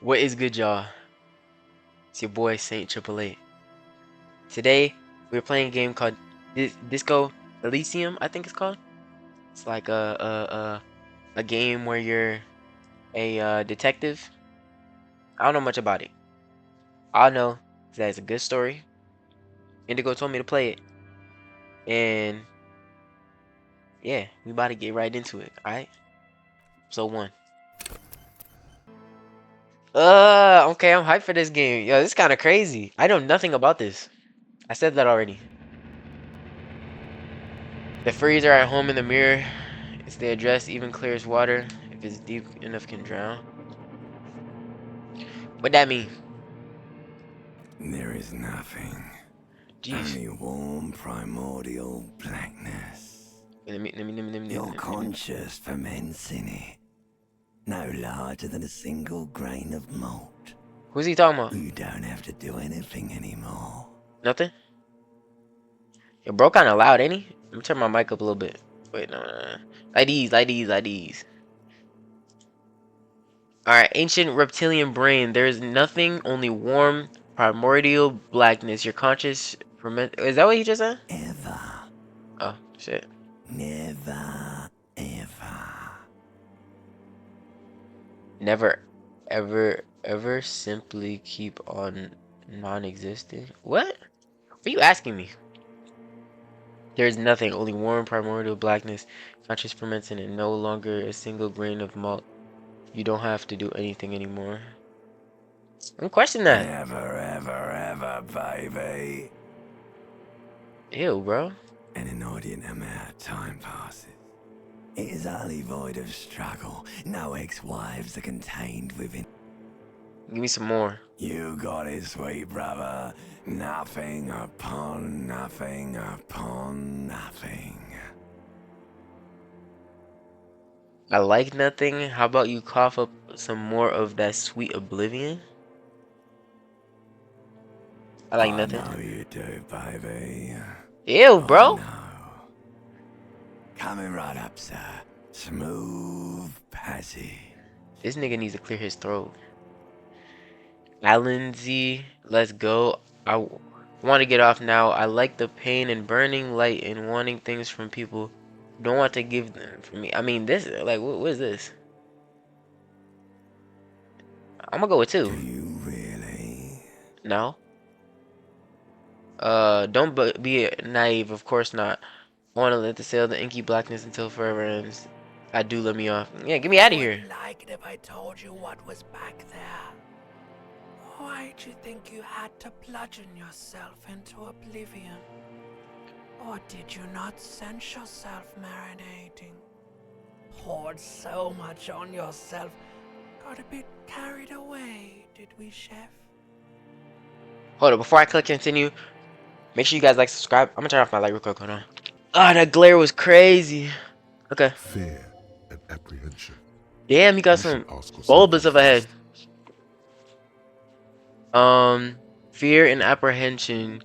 What is good, y'all? It's your boy Saint Triple Eight. Today we're playing a game called Disco Elysium, I think it's called. It's like a game where you're a detective. I don't know much about it. All I know is that it's a good story. Indigo told me to play it, and yeah, we about to get right into it. All right. So one. Okay, I'm hyped for this game. Yo, this is kind of crazy. I know nothing about this. I said that already. The furries are at home in the mirror. It's the address even clear as water. If it's deep enough can drown. What that mean? There is nothing. Jeez. Only warm primordial blackness. Your conscious ferments in it. No larger than a single grain of malt. Who's he talking about? You don't have to do anything anymore. Nothing? Yo, bro kinda loud, ain't he? Let me turn my mic up a little bit. Wait, no. Like these. Alright, ancient reptilian brain. There is nothing, only warm, primordial blackness. Your conscious ferment. Is that what he just said? Ever. Oh, shit. Never, ever. Never, ever simply keep on non-existent. What? What are you asking me? There is nothing, only warm primordial blackness, conscious ferments in it, no longer a single grain of malt. You don't have to do anything anymore. Don't question that. Never, ever, baby. Ew, bro. An inordinate amount of time passes. It is utterly void of struggle. No ex-wives are contained within. Give me some more. You got it, sweet brother. Nothing upon nothing upon nothing. I like nothing. How about you cough up some more of that sweet oblivion? I like I nothing. know you do, baby. Ew, I bro. know. Coming right up, sir. Smooth passage. This nigga needs to clear his throat. Alan let's go. I want to get off now. I like the pain and burning light and wanting things from people who don't want to give them for me. I mean, this, like, what is this? I'm gonna go with Do two. you really? No. Don't be naive. Of course not. I want to let the sail the inky blackness until forever ends. I do let me off. Yeah, get me out of here. Wouldn't like it if I told you what was back there. Why'd you think you had to bludgeon yourself into oblivion? Or did you not sense yourself marinating? Poured so much on yourself, got a bit carried away, did we, chef? Hold up, before I click continue, make sure you guys like, subscribe. I'm gonna turn off my light real quick. Hold on. Ah, that glare was crazy. Okay. Fear and apprehension. Damn, he got You should some ask yourself bulbous these of a head. questions. Fear and apprehension.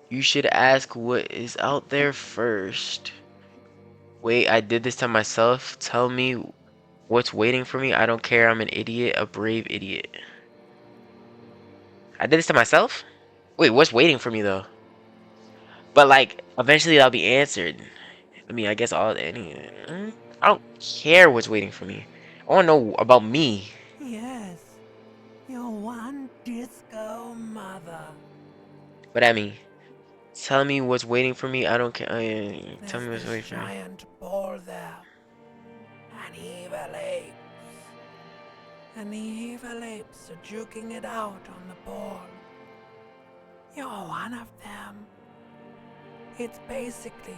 You should ask what is out there first. Wait, I did this to myself. Tell me what's waiting for me. I don't care. I'm an idiot, a brave idiot. I did this to myself? Wait, what's waiting for me though? But like, eventually that'll be answered. I mean, I guess I don't care what's waiting for me. I want to know about me. Yes, your one disco mother. What I mean? Tell me what's waiting for me. I don't care. Tell There's me what's this waiting for me. giant ball there. And evil apes. And the evil apes are juking it out on the ball. You're one of them. It's basically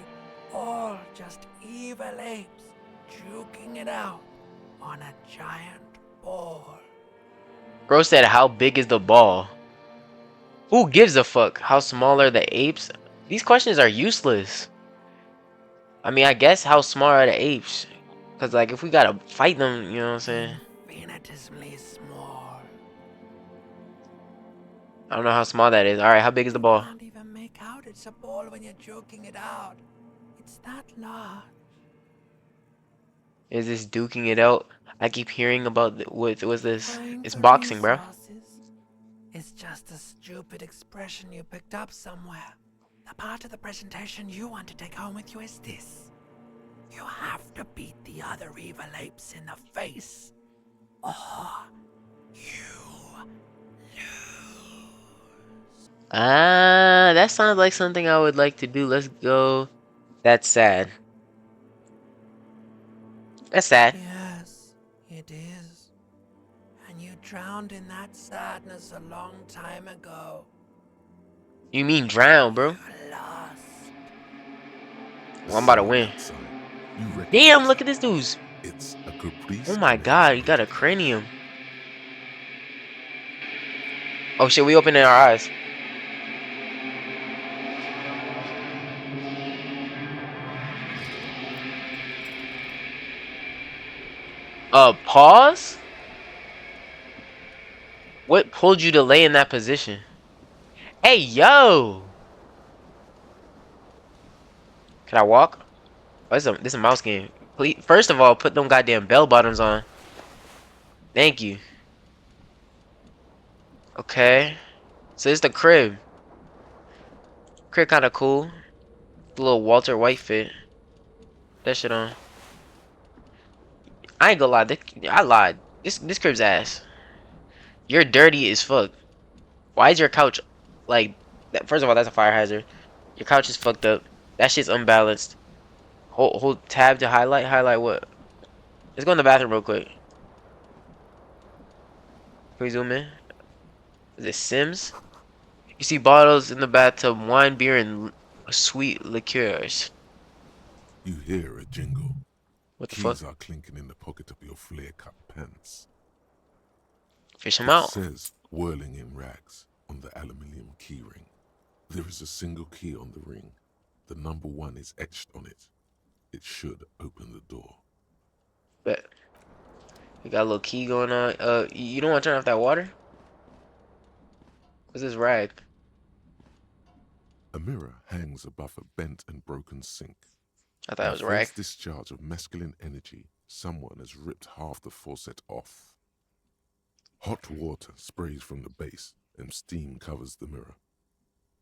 all just evil apes juking it out on a giant ball. Bro said, how big is the ball? Who gives a fuck? How small are the apes? These questions are useless. I mean, I guess how small are the apes? Because, like, if we gotta fight them, you know what I'm saying? Infinitesimally small. I don't know how small that is. Alright, how big is the ball? Can't even make out it's a ball when you're joking it out. It's that large. Is this duking it out? I keep hearing about what was this? Praying It's for boxing, bro. resources is just a stupid expression you picked up somewhere. The part of the presentation you want to take home with you is this. You have to beat the other evil apes in the face, or you lose. Ah, that sounds like something I would like to do. Let's go. That's sad. That's sad. Yes, it is. And you drowned in that sadness a long time ago. You mean drown, You bro? lost. The Well, I'm about to sign win. outside. You Damn, recognize look it. at this dude's. It's a caprice Oh my commands god, he got a protocol. cranium. Oh shit, we opening our eyes. Pause? What pulled you to lay in that position? Hey, yo! Can I walk? Oh, this is a mouse game. Please, first of all, put them goddamn bell bottoms on. Thank you. Okay. So this is the crib. Crib kind of cool. The little Walter White fit. That shit on. I ain't gonna lie. I lied. This crib's ass. You're dirty as fuck. Why is your couch like that? First of all, that's a fire hazard. Your couch is fucked up. That shit's unbalanced. Hold tab to highlight. Highlight what? Let's go in the bathroom real quick. Can we zoom in? Is it Sims? You see bottles in the bathtub, wine, beer, and sweet liqueurs. You hear a jingle. What the fuck? Keys are clinking in the pocket of your flare-cut pants. Fish him It out. says whirling in rags on the aluminium keyring. There is a single key on the ring. The number 1 is etched on it. It should open the door. Bet. We got a little key going on. You don't want to turn off that water? What's this rag? A mirror hangs above a bent and broken sink. I thought In it a was rag. false discharge of masculine energy, someone has ripped half the faucet off. Hot water sprays from the base and steam covers the mirror.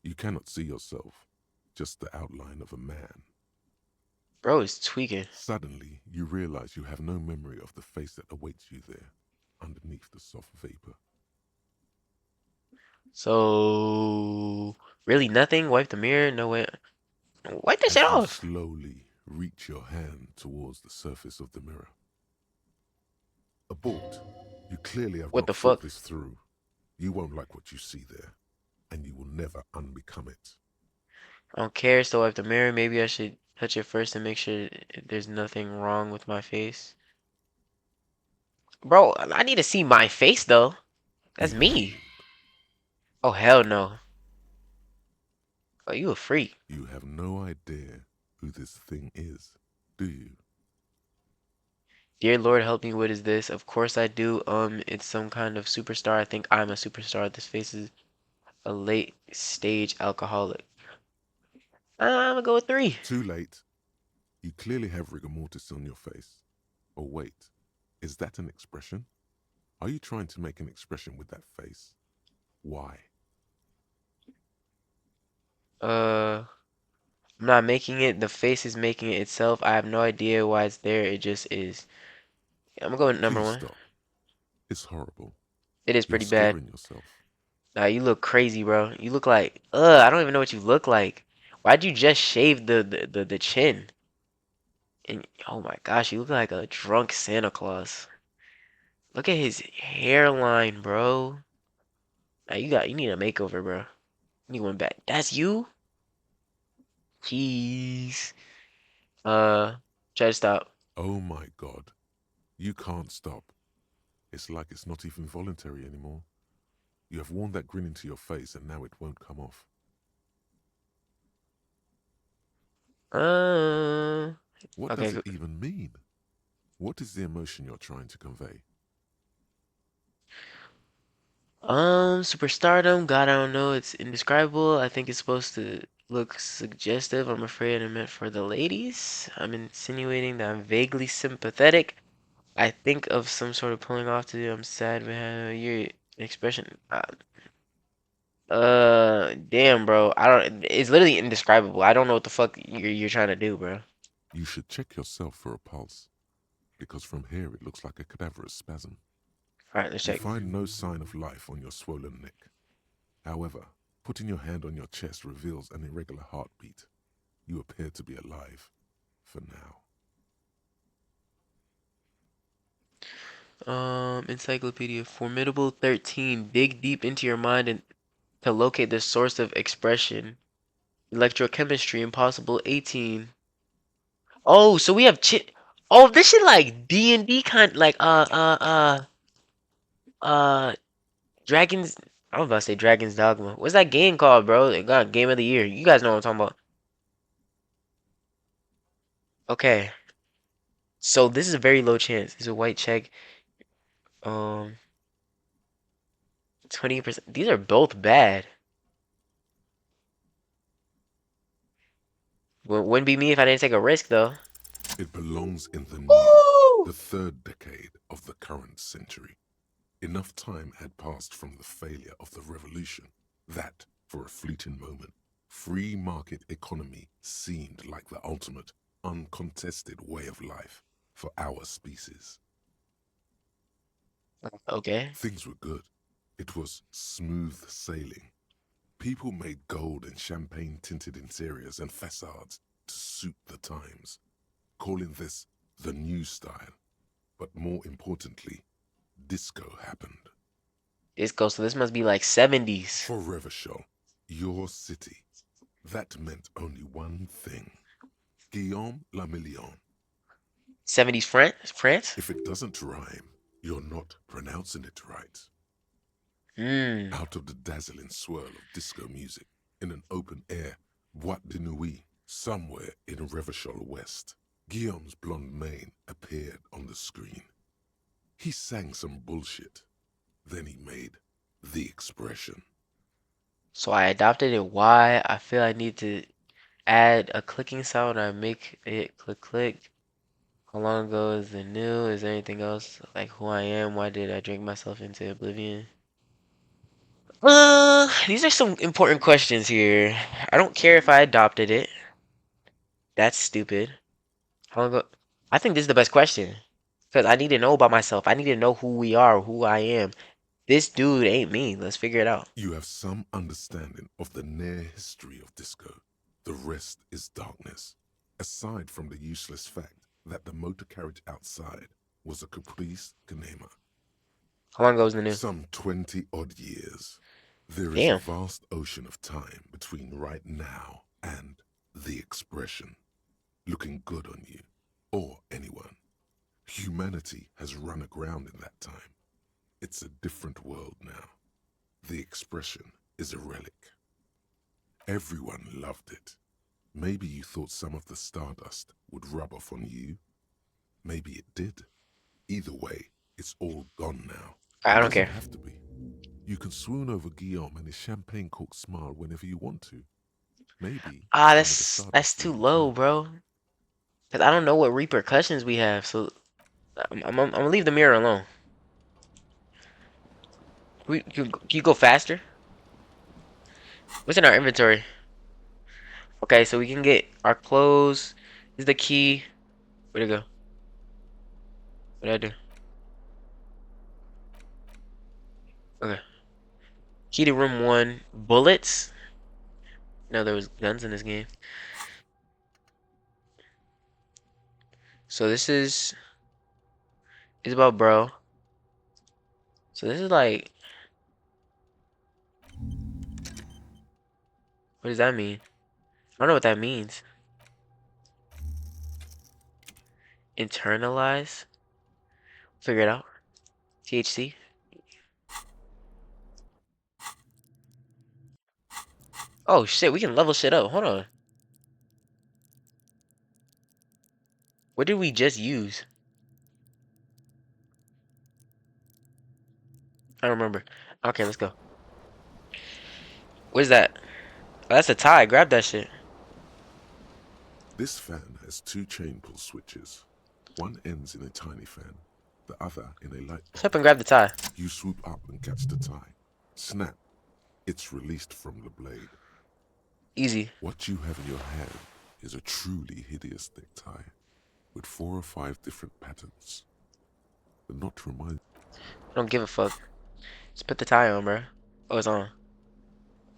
You cannot see yourself, just the outline of a man. Bro is tweaking. Suddenly, you realize you have no memory of the face that awaits you there, underneath the soft vapor. So really nothing. Wipe the mirror. No way. Wipe that shit As you off. slowly reach your hand towards the surface of the mirror. Abort. You clearly have What not the thought fuck? this through. You won't like what you see there, and you will never unbecome it. I don't care. Still wipe the mirror. Maybe I should touch it first and make sure there's nothing wrong with my face. Bro, I need to see my face though. That's Behold, me. Oh hell no. Oh, you a freak. you have no idea who this thing is, do you? Dear Lord, help me. What is this? Of course I do. It's some kind of superstar. I think I'm a superstar. This face is a late stage alcoholic. I'm gonna go with 3. Too late. You clearly have rigor mortis on your face. Or wait, is that an expression? Are you trying to make an expression with that face? Why? I'm not making it. The face is making it itself. I have no idea why it's there. It just is. I'm gonna go with number Please 1. stop. It's horrible. It is You're pretty bad. scaring yourself. Nah, you look crazy, bro. You look like, I don't even know what you look like. Why'd you just shave the chin? And oh my gosh, you look like a drunk Santa Claus. Look at his hairline, bro. Nah, you need a makeover, bro. You need one back. That's you? Jeez. Try to stop. Oh my God. You can't stop. It's like it's not even voluntary anymore. You have worn that grin into your face and now it won't come off. What Okay. does it even mean? What is the emotion you're trying to convey? Superstardom. God, I don't know. It's indescribable. I think it's supposed to look suggestive. I'm afraid I meant for the ladies. I'm insinuating that I'm vaguely sympathetic. I think of some sort of pulling off to do. I'm sad, but your expression. Damn, bro. I don't. It's literally indescribable. I don't know what the fuck you're trying to do, bro. You should check yourself for a pulse, because from here it looks like a cadaverous spasm. All right, let's You check. find no sign of life on your swollen neck. However, putting your hand on your chest reveals an irregular heartbeat. You appear to be alive, for now. Encyclopedia. Formidable 13. Dig deep into your mind and to locate the source of expression. Electrochemistry. Impossible 18. Oh, so we have chit. Oh, this shit like D&D kind, like uh Dragons. I was about to say Dragon's Dogma. What's that game called, bro? It got Game of the Year. You guys know what I'm talking about. Okay, so this is a very low chance. It's a white check. Um, 20%. These are both bad. Wouldn't be me if I didn't take a risk, though. It belongs in the new, Woo! the third decade of the current century. Enough time had passed from the failure of the revolution that, for a fleeting moment, free market economy seemed like the ultimate, uncontested way of life for our species. Okay. Things were good. It was smooth sailing. People made gold and champagne-tinted interiors and facades to suit the times, calling this the new style. But more importantly, disco happened. So this must be like 70s. For Revachol, your city, that meant only one thing. Guillaume la Million. 70s France? If it doesn't rhyme, you're not pronouncing it right. Hmm. Out of the dazzling swirl of disco music, in an open-air boîte de nuit, somewhere in Revachol West, Guillaume's blonde mane appeared on the screen. He sang some bullshit. Then he made the expression. So I adopted it. Why? I feel I need to add a clicking sound. I make it click click. How long ago is the new? Is there anything else? Like who I am? Why did I drink myself into oblivion? These are some important questions here. I don't care if I adopted it. That's stupid. How long ago? I think this is the best question. Because I need to know about myself. I need to know who we are, who I am. This dude ain't me. Let's figure it out. You have some understanding of the near history of disco. The rest is darkness. Aside from the useless fact that the motor carriage outside was a caprice Ganema. How long ago was the new? Some 20-odd years. There is a Damn. vast ocean of time between right now and the expression. Looking good on you, or anyone. Humanity has run aground in that time. It's a different world now. The expression is a relic. Everyone loved it. Maybe you thought some of the stardust would rub off on you. Maybe it did. Either way, it's all gone now. I It don't doesn't care. have to be. You can swoon over Guillaume and his champagne-corked smile whenever you want to. Maybe Ah, some of the that's stardust too will low, return. bro. Cause I don't know what repercussions we have. So I'm gonna leave the mirror alone. Can you go faster? What's in our inventory? Okay, so we can get our clothes. This is the key. Where'd it go? What did I do? Okay. Key to room 1. Bullets. No, there was guns in this game. So this is about bro. So this is like, what does that mean? I don't know what that means. Internalize. Figure it out. THC. Oh shit, we can level shit up. Hold on. What did we just use? I don't remember. Okay, let's go. What is that? Oh, that's a tie. Grab that shit. This fan has 2 chain pull switches. One ends in a tiny fan. the other in a light Let's up bulb. and grab the tie. You swoop up and catch the tie. Snap. It's released from the blade. Easy. What you have in your hand is a truly hideous necktie with 4 or 5 different patterns. The knot reminds. I don't give a fuck. Just put the tie on, bro. Oh, it's on.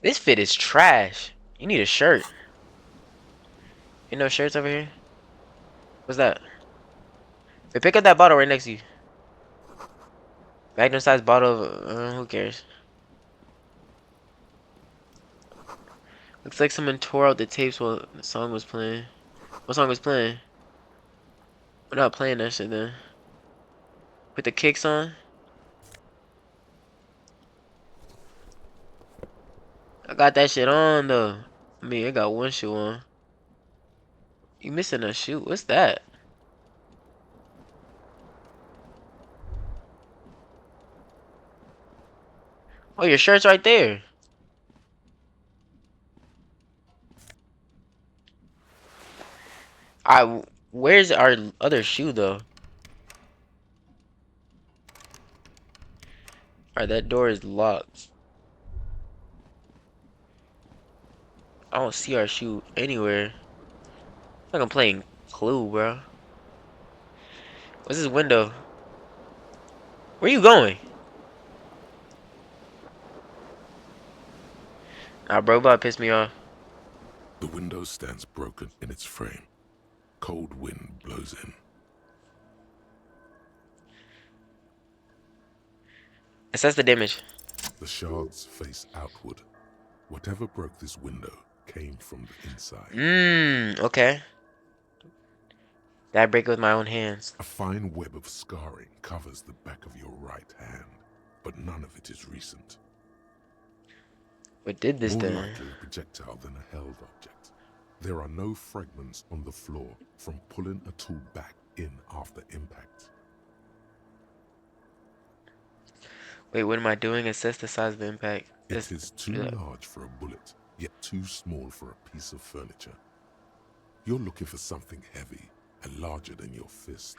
This fit is trash. You need a shirt. You know shirts over here? What's that? Hey, pick up that bottle right next to you. Magnum size bottle of, who cares? Looks like someone tore out the tapes while the song was playing. What song was playing? We're not playing that shit then. Put the kicks on. I got that shit on though. I mean, I got one shoe on. You missing a shoe? What's that? Oh, your shirt's right there. Where's our other shoe though? Alright, that door is locked. I don't see our shoe anywhere. Like I'm playing Clue, bro. What's this window? Where you going? Nah, bro, about to piss me off. The window stands broken in its frame. Cold wind blows in. Assess the damage. The shards face outward. Whatever broke this window came from the inside. Okay. Did I break it with my own hands? A fine web of scarring covers the back of your right hand, but none of it is recent. What did this More then? likely a projectile than a held object. There are no fragments on the floor from pulling a tool back in after impact. Wait, what am I doing? Assess the size of the impact. It is too large for a bullet, yet too small for a piece of furniture. You're looking for something heavy and larger than your fist.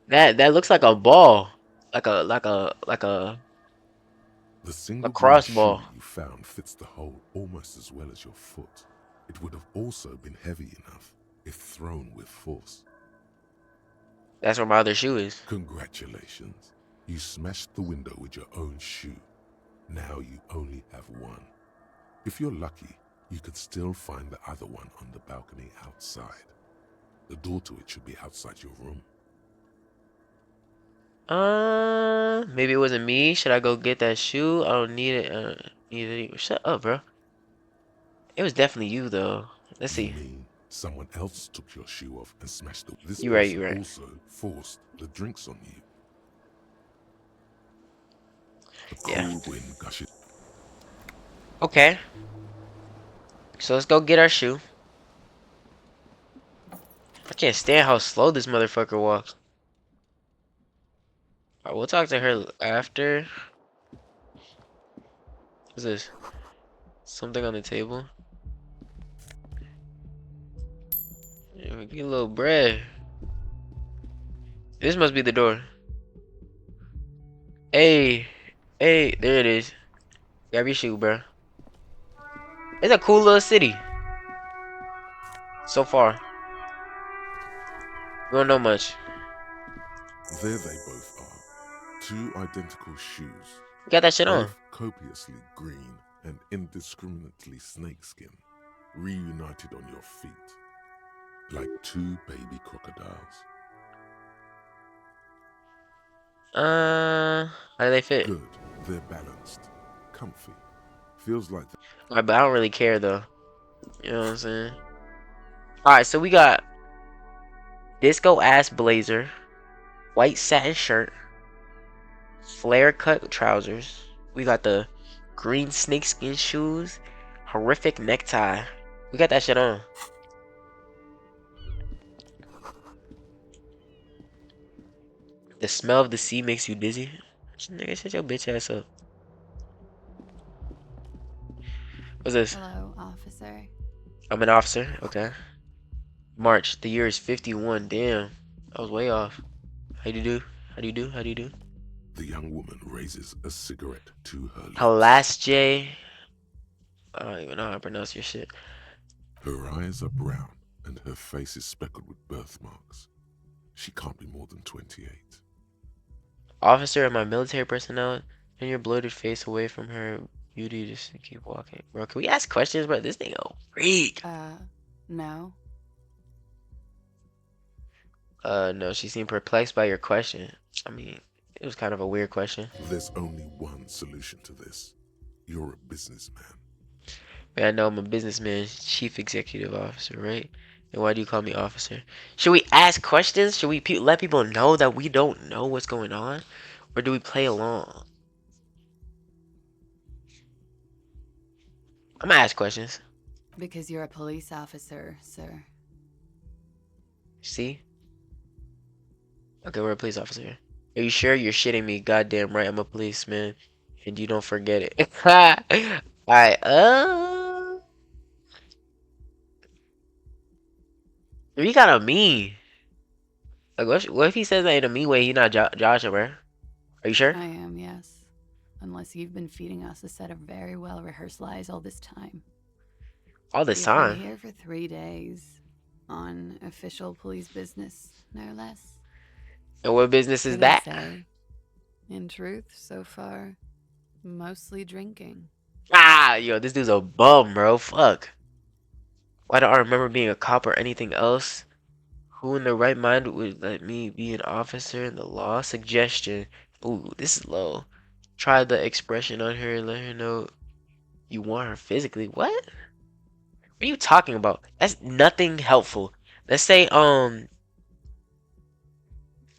That looks like a ball. Like a The single crossbow. shoe you found fits the hole almost as well as your foot. It would have also been heavy enough if thrown with force. That's where my other shoe is. Congratulations. You smashed the window with your own shoe. Now you only have one. If you're lucky, you could still find the other one on the balcony outside. The door to it should be outside your room. Maybe it wasn't me. Should I go get that shoe? I don't need it. Need it. Shut up, bro. It was definitely you, though. Let's see. You mean someone else took your shoe off and smashed it? This You're right, person you're right. also forced the drinks on you. The Yeah. cold wind gushes. Okay. So let's go get our shoe. I can't stand how slow this motherfucker walks. Alright, we'll talk to her after. What's this? Something on the table? Yeah, get a little bread. This must be the door. Hey, hey, there it is. Grab your shoe, bro. It's a cool little city. So far. We don't know much. There they both are. Two identical shoes. You got that shit on. Both copiously green and indiscriminately snakeskin, reunited on your feet, like two baby crocodiles. How do they fit? Good, they're balanced, comfy. Feels like Alright, but I don't really care though. You know what I'm saying? Alright, so we got disco ass blazer, white satin shirt, flare cut trousers. We got the green snakeskin shoes, horrific necktie. We got that shit on. The smell of the sea makes you dizzy. Nigga, shut your bitch ass up. What's this? Hello, officer. I'm an officer. Okay. March. The year is 51. Damn. I was way off. How you do? How do you do? How do you do? The young woman raises a cigarette to her lips. Halas J. I don't even know how to pronounce your shit. Her eyes are brown and her face is speckled with birthmarks. She can't be more than 28. Officer of my military personnel, turn your bloated face away from her beauty just to keep walking. Bro, can we ask questions, bro? This thing a freak. No. No, she seemed perplexed by your question. I mean, it was kind of a weird question. There's only one solution to this. You're a businessman. Man, I know I'm a businessman, chief executive officer, right? And why do you call me officer? Should we ask questions? Should we let people know that we don't know what's going on? Or do we play along? I'm gonna ask questions. Because you're a police officer, sir. See? Okay, we're a police officer. Are you sure? You're shitting me. Goddamn right, I'm a policeman. And you don't forget it. Alright, you got a me. Like, what if he says that in a me way? He not Joshua, bro. Are you sure? I am, yes. Unless you've been feeding us a set of very well-rehearsed lies all this time. All this You've been time. here for 3 days. On official police business, no less. And what business is Could I that? say? In truth, so far, mostly drinking. Ah, yo, this dude's a bum, bro. Fuck. Why don't I remember being a cop or anything else? Who in their right mind would let me be an officer in the law? Suggestion. Ooh, this is low. Try the expression on her and let her know you want her physically. What? What are you talking about? That's nothing helpful. Let's say, I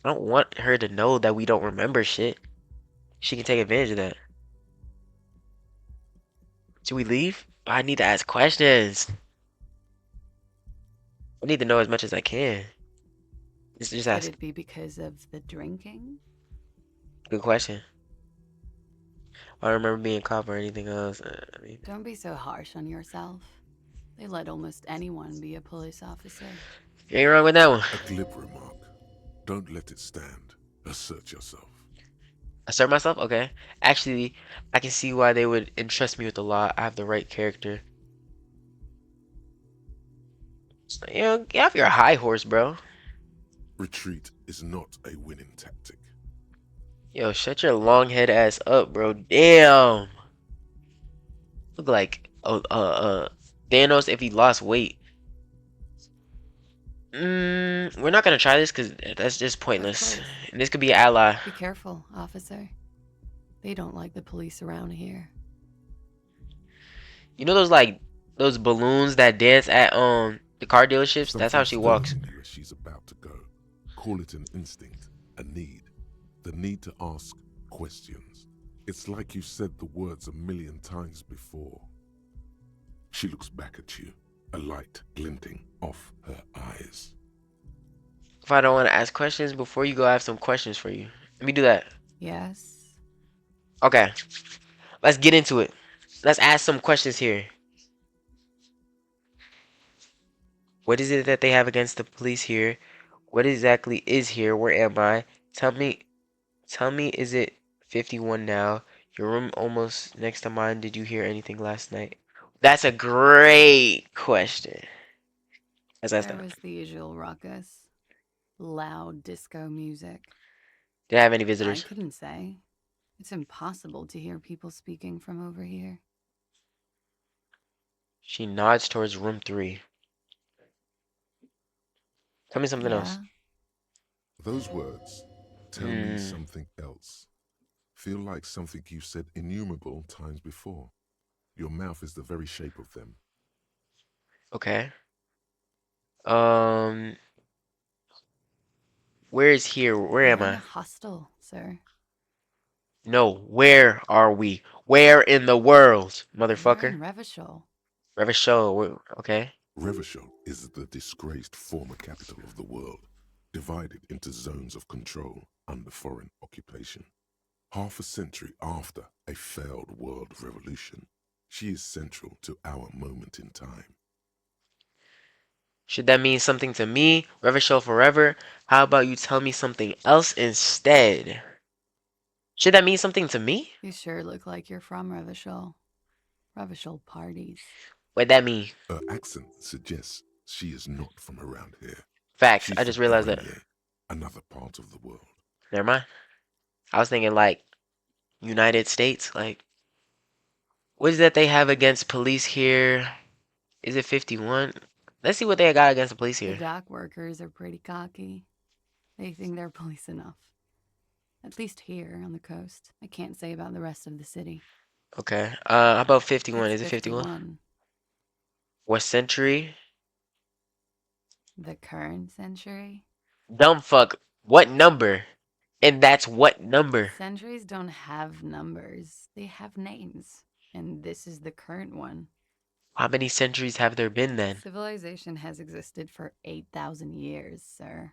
don't want her to know that we don't remember shit. She can take advantage of that. Should we leave? I need to ask questions. I need to know as much as I can. Just Could ask. it be because of the drinking? Good question. I don't remember being a cop or anything else. I mean, Don't be so harsh on yourself. They let almost anyone be a police officer. you ain't wrong with that one. A glib remark. Don't let it stand. Assert yourself. Assert myself? Okay. Actually, I can see why they would entrust me with the law. I have the right character. So, you know, get off your high horse, bro. Retreat is not a winning tactic. Yo, shut your long head ass up, bro. Damn. Look like Thanos if he lost weight. We're not gonna try this because that's just Of pointless. course. And this could be an ally. Be careful, officer. They don't like the police around here. You know those balloons that dance at the car dealerships? That's how Something she stirs walks. in you as she's about to go. Call it an instinct, a need. The need to ask questions. It's like you said the words a million times before. She looks back at you, a light glinting off her eyes. If I don't want to ask questions before you go, I have some questions for you. Let me do that. Yes? Okay. Let's get into it. Let's ask some questions here. What is it that they have against the police here? What exactly is here? Where am I? Tell me, is it 51 now? Your room almost next to mine. Did you hear anything last night? That's a great question. Let's ask There that. was the usual ruckus. Loud disco music. Did I have any I visitors? couldn't say. It's impossible to hear people speaking from over here. She nods towards room 3. Tell me something else. Yeah? Those words tell me something else. Feel like something you've said innumerable times before. Your mouth is the very shape of them. Okay. Um, where is here? Where am We're in I? a hostel, sir. No, where are we? Where in the world, We're motherfucker? in Revachol. Revachol. Okay. Revachol is the disgraced former capital of the world, divided into zones of control under foreign occupation. Half a century after a failed world revolution, she is central to our moment in time. Should that mean something to me? Revachol forever? How about you tell me something else instead? Should that mean something to me? You sure look like you're from Revachol. Revachol parties. What'd that mean? Her accent suggests she is not from around here. Facts. She's I just from realized that. Ironye, another part of the world. Never mind. I was thinking like United States. Like, what is that they have against police here? Is it 51? Let's see what they got against the police The here. dock workers are pretty cocky. They think they're police enough. At least here on the coast. I can't say about the rest of the city. Okay. How about 51? It's Is it 51? 51. What century? The current century? Dumb fuck. What number? And that's what number? Centuries don't have numbers. They have names. And this is the current one. How many centuries have there been then? Civilization has existed for 8,000 years, sir.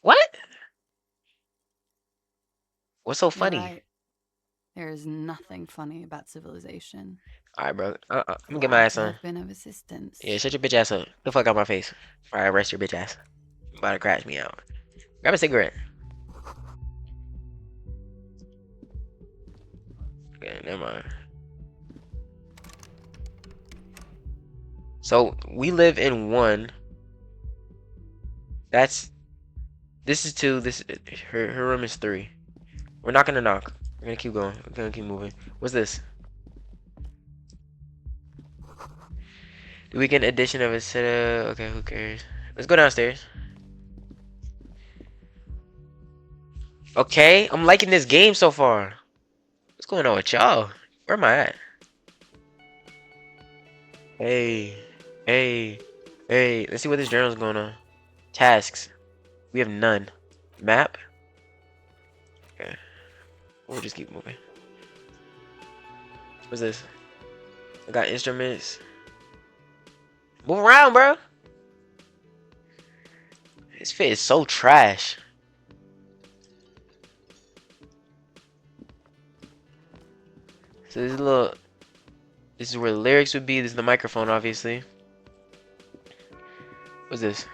What? What's so You're funny? right. There is nothing funny about civilization. Alright, bro. I'm gonna get my ass To on. have been of assistance. Yeah, shut your bitch ass up. Get the fuck out my face. Before I arrest your bitch ass. You about to crash me out. Grab a cigarette. Okay, never mind. So we live in one. This is two. Her room is three. We're not gonna knock. We're gonna keep going. We're gonna keep moving. What's this? The weekend edition of a set of. Okay, who cares? Let's go downstairs. Okay, I'm liking this game so far. What's going on with y'all? Where am I at? Hey, hey. Let's see what this journal's going on. Tasks. We have none. Map. Okay. We'll just keep moving. What's this? I got instruments. Move around, bro. This fit is so trash. So this is a little. This is where the lyrics would be. This is the microphone, obviously. What's this?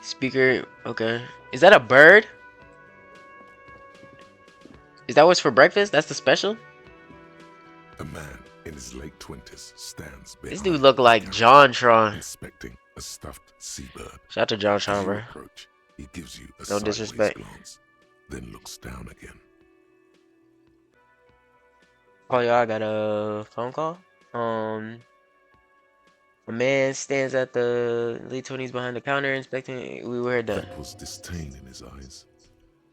Speaker. Okay. Is that a bird? Is that what's for breakfast? That's the special? A man in his late 20s stands This behind dude look like his JonTron. inspecting a stuffed seabird. Shout out to As JonTron, you bro. approach, he gives you a No sideways disrespect. glance, then looks down again. Oh, y'all, I got a phone call. A man stands at the late 20s behind the counter inspecting. We were done. That was disdain in his eyes.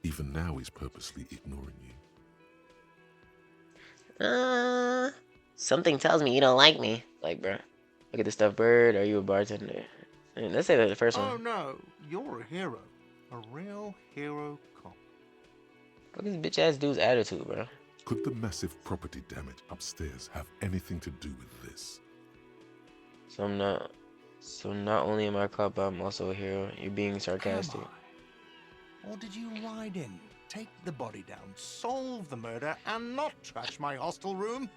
Even now, he's purposely ignoring you. Something tells me you don't like me. Like, bro, look at the stuffed bird. Are you a bartender? And let's say that the first Oh one. no, you're a hero. A real hero cop. Look at this bitch ass dude's attitude, bro. Could the massive property damage upstairs have anything to do with this? So I'm not. So not only am I a cop, but I'm also a hero. You're being sarcastic. Am I? Or did you ride in, take the body down, solve the murder, and not trash my hostel room?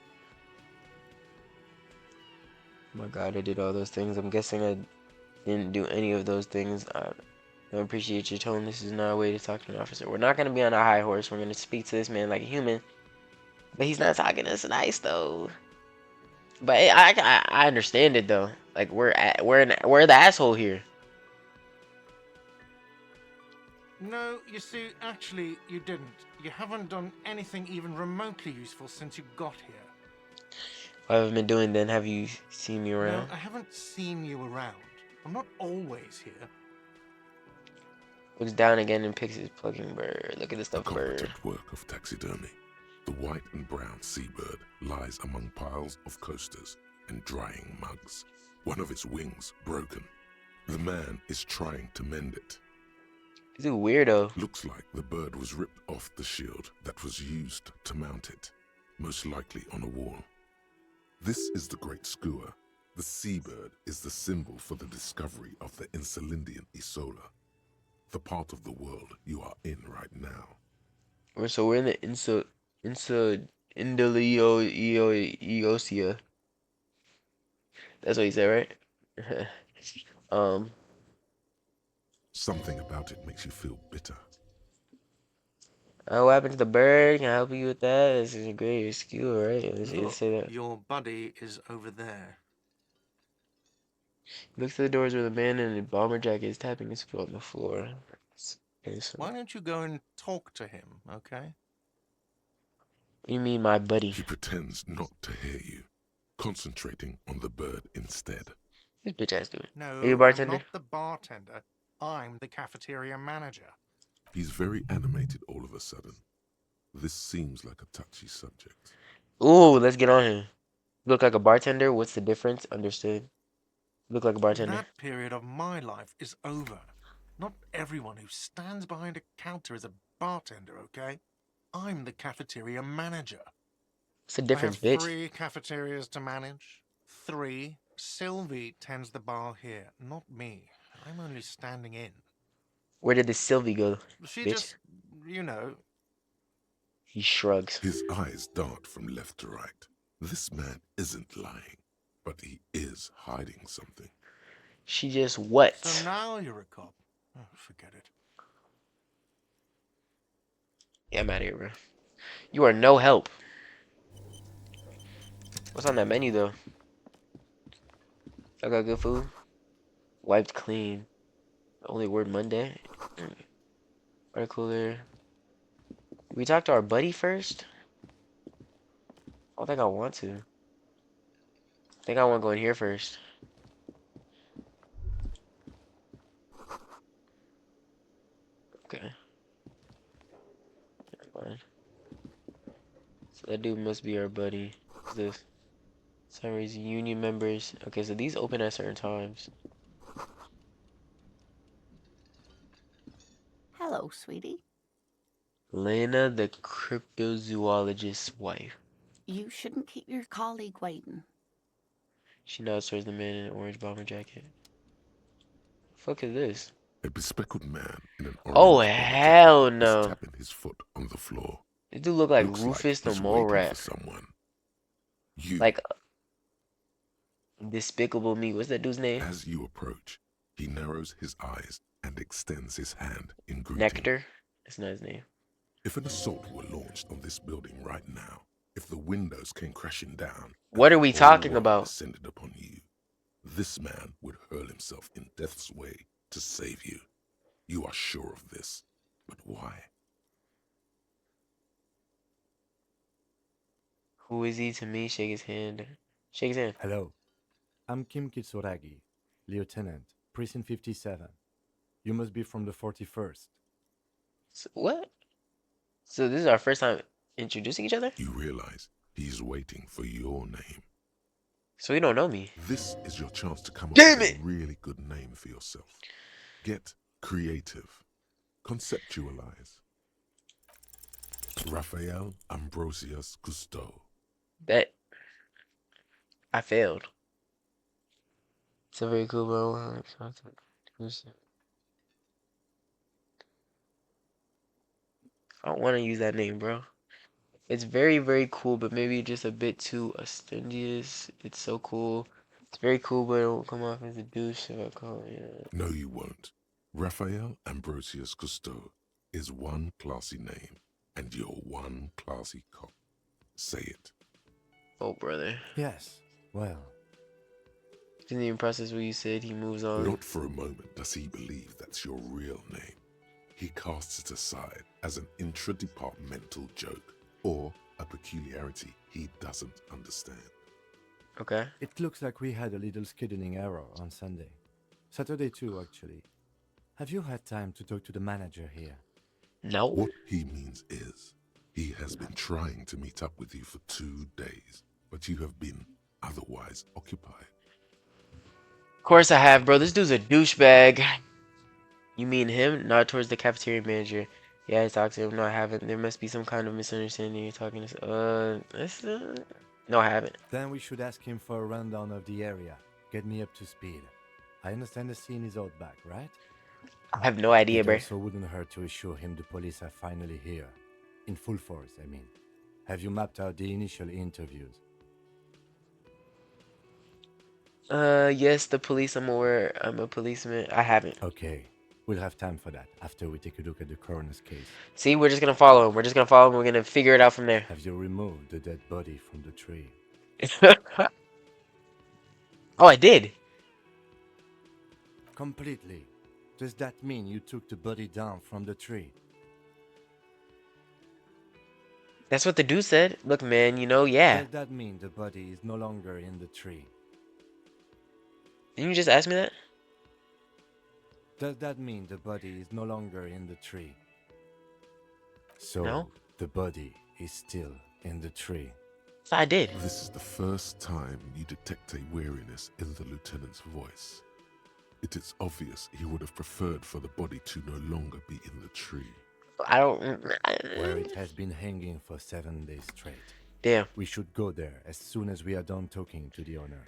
Oh my God, I did all those things. I'm guessing I didn't do any of those things. I appreciate your tone. This is not a way to talk to an officer. We're not gonna be on a high horse. We're gonna speak to this man like a human. But he's not talking to us nice though. But I understand it though. Like we're the asshole here. No, you see, actually, you didn't. You haven't done anything even remotely useful since you got here. What have I been doing then? Have you seen me No, around? I haven't seen you around. I'm not always here. Looks down again and picks his plucking bird. Look at this A stuff bird. competent work of taxidermy. The white and brown seabird lies among piles of coasters and drying mugs. One of its wings broken. The man is trying to mend it. This dude weirdo. Looks like the bird was ripped off the shield that was used to mount it, most likely on a wall. This is the Great Skua. The seabird is the symbol for the discovery of the Insulindian Isola, the part of the world you are in right now. So we're in the Indoleo Eosia. That's what you said, right? um, Something about it makes you feel bitter. what happened to the bird? Can I help you with that? This is a great skill, right? Let's Look, say that. your buddy is over there. Look to the doors where the man in the bomber jacket is tapping his foot on the floor. Okay, so Why don't you go and talk to him, okay? you mean my buddy? He pretends not to hear you, concentrating on the bird instead. This bitch ass dude. Are you a No, I'm bartender? not the bartender. I'm the cafeteria manager. He's very animated all of a sudden. This seems like a touchy subject. Ooh, let's get on him. Look like a bartender? What's the difference? Understood. Look like a bartender. That period of my life is over. Not everyone who stands behind a counter is a bartender, okay? I'm the cafeteria manager. What's the I have difference, bitch? 3 cafeterias to manage. 3. Sylvie tends the bar here, not me. I'm only standing in. Where did the Sylvie go, She bitch? just, you know, He shrugs. His eyes dart from left to right. This man isn't lying, but he is hiding something. She just so what? now you're a cop. Oh, forget it. Yeah, I'm out of here, bro. You are no help. What's on that menu, though? I got good food. Wiped clean. Only word Monday. Water cooler. We talk to our buddy first? I don't think I want to. I think I want to go in here first. Okay. Never mind. So that dude must be our buddy. What's this? Summaries, union members. Okay, so these open at certain times. Hello, sweetie. Lena, the cryptozoologist's wife. You shouldn't keep your colleague waiting. She nods towards the man in an orange bomber jacket. Fuck is this? A bespectacled man in an Oh, orange bomber hell jacket is no. tapping his foot on the floor. This dude look like Looks Rufus like the he's Mole waiting for Rat. someone. You, Like Despicable Me. What's that dude's name? as you approach, he narrows his eyes and extends his hand in greeting. Nectar? That's not his name. If an assault were launched on this building right now, if the windows came crashing down, What and are the we whole talking world about? descended upon you, this man would hurl himself in death's way to save you. You are sure of this, but why? Who is he to me? Shake his hand. Shake his hand. Hello, I'm Kim Kitsuragi, Lieutenant, Precinct 57. You must be from the 41st. So, what? So this is our first time introducing each other? You realize he's waiting for your name. So you don't know me. This is your chance to come up Damn with it! a really good name for yourself. Get creative. Conceptualize. Raphael Ambrosius Cousteau. Bet. I failed. It's a very cool bro. I don't want to use that name, bro. It's very, very cool, but maybe just a bit too ostentatious. It's so cool. It's very cool, but it won't come off as a douche if I call it. Yeah. No, you won't. Raphael Ambrosius Cousteau is one classy name, and you're one classy cop. Say it. Oh, brother. Yes, well, Didn't even process what you said. He moves on. Not for a moment does he believe that's your real name. He casts it aside as an intra-departmental joke or a peculiarity he doesn't understand. Okay. it looks like we had a little scheduling error on Sunday. Saturday too, actually. Have you had time to talk to the manager here? No. What he means is, he has been trying to meet up with you for 2 days, but you have been otherwise occupied. Of course I have, bro. This dude's a douchebag. You mean him? Not towards the cafeteria manager. Yeah, I talked to him. No, I haven't. There must be some kind of misunderstanding. You're talking to. No, I haven't. Then we should ask him for a rundown of the area. Get me up to speed. I understand the scene is out back, right? I have no idea, It bro. also wouldn't hurt to assure him the police are finally here. In full force, I mean. Have you mapped out the initial interviews? Yes, the police. I'm aware. I'm a policeman. I haven't. Okay, we'll have time for that after we take a look at the coroner's case. See, we're just gonna follow him. We're just gonna follow him. We're gonna figure it out from there. Have you removed the dead body from the tree? Oh, I did. Completely. Does that mean you took the body down from the tree? That's what the dude said. Look, man, you know, yeah. Does that mean the body is no longer in the tree? Didn't you just ask me that? Does that mean the body is no longer in the tree? So, No. the body is still in the tree. So I did. This is the first time you detect a weariness in the lieutenant's voice. It is obvious he would have preferred for the body to no longer be in the tree. I don't. Where it has been hanging for 7 days straight. Damn. We should go there as soon as we are done talking to the owner.